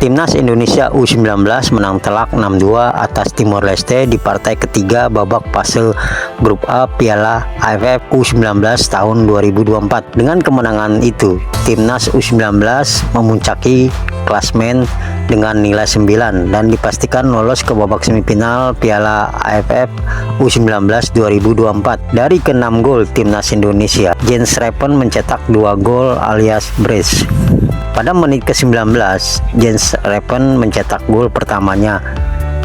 Timnas Indonesia U19 menang telak 6-2 atas Timor Leste di partai ketiga babak fase grup A Piala AFF U19 tahun 2024. Dengan kemenangan itu, Timnas U19 memuncaki klasmen dengan nilai 9 dan dipastikan lolos ke babak semifinal Piala AFF U19 2024. Dari ke-6 gol Timnas Indonesia, Jens Repen mencetak 2 gol alias brace. Pada menit ke-19, Jens Repen mencetak gol pertamanya.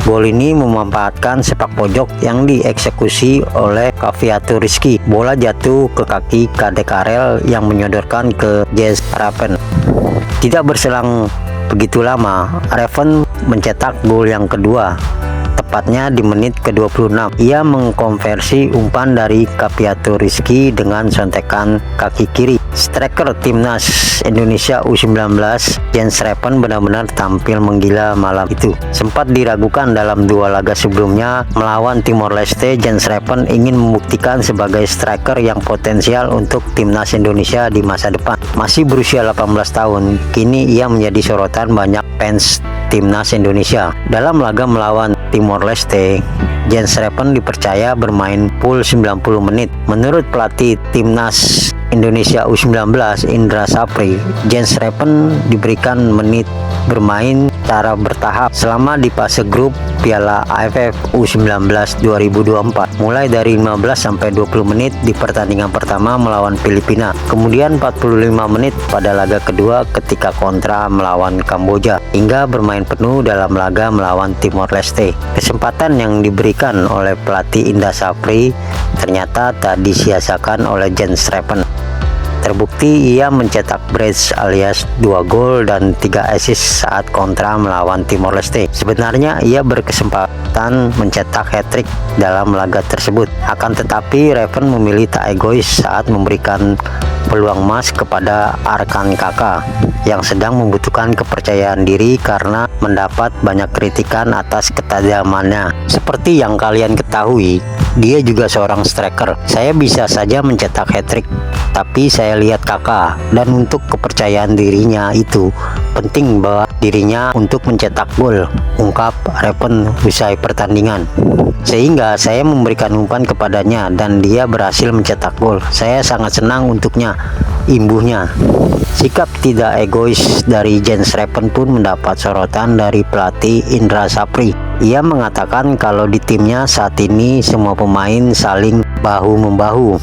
Gol ini memanfaatkan sepak pojok yang dieksekusi oleh Kaviato Rizky. Bola jatuh ke kaki Kadek Arel yang menyodorkan ke Jens Repen. Tidak berselang begitu lama, Repen mencetak gol yang kedua. Tepatnya di menit ke-26, ia mengkonversi umpan dari Kaviato Rizky dengan sontekan kaki kiri. Striker Timnas Indonesia U19 Jens Repen benar-benar tampil menggila malam itu. Sempat diragukan dalam 2 laga sebelumnya melawan Timor Leste, Jens Repen ingin membuktikan sebagai striker yang potensial untuk Timnas Indonesia di masa depan. Masih berusia 18 tahun, kini ia menjadi sorotan banyak fans Timnas Indonesia. Dalam laga melawan Timor Leste, Jens Repen dipercaya bermain full 90 menit. Menurut pelatih Timnas Indonesia U19 Indra Sapri, Jens Repen diberikan menit bermain secara bertahap selama di fase grup Piala AFF U19 2024, mulai dari 15 sampai 20 menit di pertandingan pertama melawan Filipina, kemudian 45 menit pada laga kedua ketika kontra melawan Kamboja, hingga bermain penuh dalam laga melawan Timor Leste. Kesempatan yang diberikan oleh pelatih Indra Sapri ternyata tak disia-siakan oleh Jens Repen. Terbukti ia mencetak brace alias 2 gol dan 3 assist saat kontra melawan Timor Leste. Sebenarnya ia berkesempatan mencetak hat-trick dalam laga tersebut. Akan tetapi Repen memilih tak egois saat memberikan peluang emas kepada rekan kakak yang sedang membutuhkan kepercayaan diri karena mendapat banyak kritikan atas ketajamannya. Seperti yang kalian ketahui, dia juga seorang striker. Saya bisa saja mencetak hat-trick, tapi saya lihat kakak, dan untuk kepercayaan dirinya itu penting bahwa dirinya untuk mencetak gol, ungkap Repen usai pertandingan. Sehingga saya memberikan umpan kepadanya dan dia berhasil mencetak gol. Saya sangat senang untuknya, imbuhnya. Sikap tidak egois dari Jens Repen pun mendapat sorotan dari pelatih Indra Sapri. Ia mengatakan kalau di timnya saat ini semua pemain saling bahu-membahu.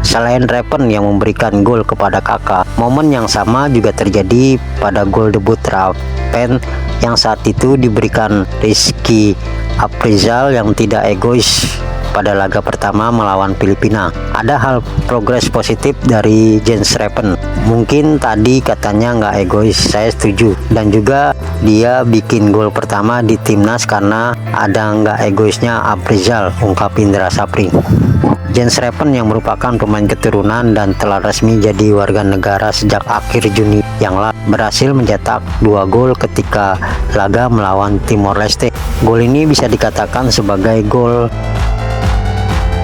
Selain Repen yang memberikan gol kepada kakak, momen yang sama juga terjadi pada gol debut Repen yang saat itu diberikan Rizky Aprizal yang tidak egois pada laga pertama melawan Filipina. Ada hal progres positif dari Jens Repen. Mungkin tadi katanya nggak egois, saya setuju. Dan juga dia bikin gol pertama di timnas karena ada nggak egoisnya Aprizal, ungkap Indra Sapri. Jens Repen yang merupakan pemain keturunan dan telah resmi jadi warga negara sejak akhir Juni yang lalu berhasil mencetak 2 gol ketika laga melawan Timor Leste. Gol ini bisa dikatakan sebagai gol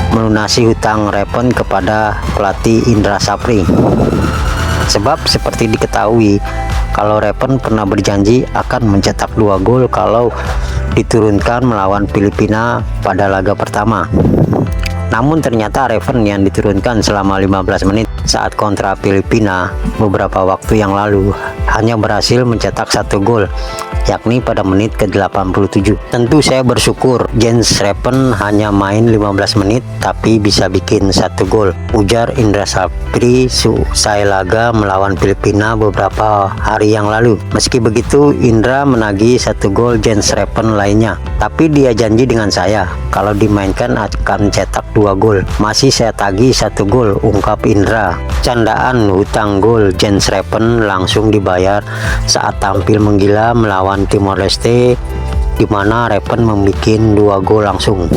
melunasi hutang Repen kepada pelatih Indra Sapri. Sebab seperti diketahui, kalau Repen pernah berjanji akan mencetak 2 gol kalau diturunkan melawan Filipina pada laga pertama. Namun ternyata Repen yang diturunkan selama 15 menit saat kontra Filipina beberapa waktu yang lalu hanya berhasil mencetak 1 gol, yakni pada menit ke-87. Tentu saya bersyukur Jens Repen hanya main 15 menit tapi bisa bikin 1 gol, ujar Indra Sapri usai laga melawan Filipina beberapa hari yang lalu. Meski begitu, Indra menagih 1 gol Jens Repen lainnya, tapi dia janji dengan saya kalau dimainkan akan cetak 2 gol. Masih saya tagih 1 gol, ungkap Indra. Candaan hutang gol Jens Repen langsung dibayar saat tampil menggila melawan Timor Leste, di mana Repen membuat 2 gol langsung.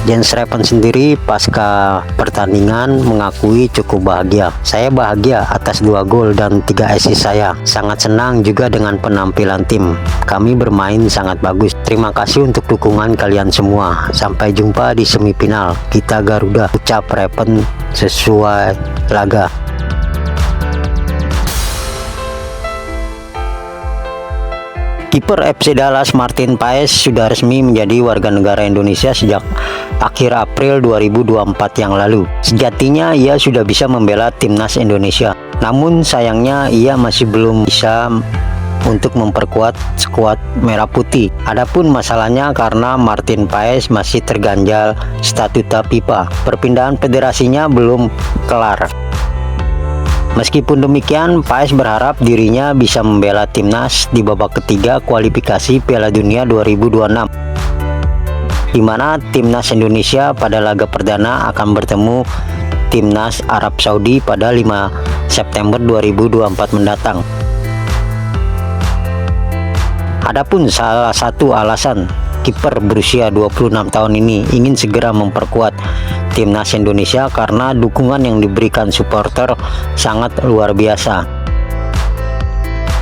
Jens Repen sendiri pasca pertandingan mengakui cukup bahagia. Saya bahagia atas 2 gol dan 3 assist saya. Sangat senang juga dengan penampilan tim. Kami bermain sangat bagus. Terima kasih untuk dukungan kalian semua. Sampai jumpa di semifinal. Kita Garuda, ucap Repen sesuai laga. Kiper FC Dallas Martin Paes sudah resmi menjadi warga negara Indonesia sejak akhir April 2024 yang lalu. Sejatinya ia sudah bisa membela timnas Indonesia, namun sayangnya ia masih belum bisa untuk memperkuat skuad merah putih. Adapun masalahnya karena Martin Paes masih terganjal statuta FIFA, perpindahan federasinya belum kelar. Meskipun demikian, Paes berharap dirinya bisa membela timnas di babak ketiga kualifikasi Piala Dunia 2026, di mana timnas Indonesia pada laga perdana akan bertemu timnas Arab Saudi pada 5 September 2024 mendatang. Adapun salah satu alasan kiper berusia 26 tahun ini ingin segera memperkuat timnas Indonesia karena dukungan yang diberikan supporter sangat luar biasa.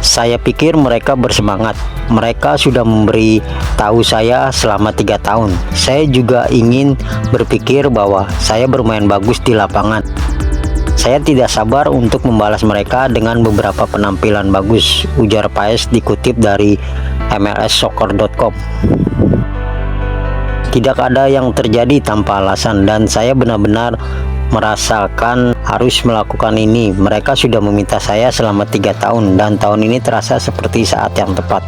Saya pikir mereka bersemangat. Mereka sudah memberi tahu saya selama 3 tahun. Saya juga ingin berpikir bahwa saya bermain bagus di lapangan. Saya tidak sabar untuk membalas mereka dengan beberapa penampilan bagus, ujar Paes dikutip dari MLSsoccer.com. Tidak ada yang terjadi tanpa alasan dan saya benar-benar merasakan harus melakukan ini. Mereka sudah meminta saya selama 3 tahun dan tahun ini terasa seperti saat yang tepat.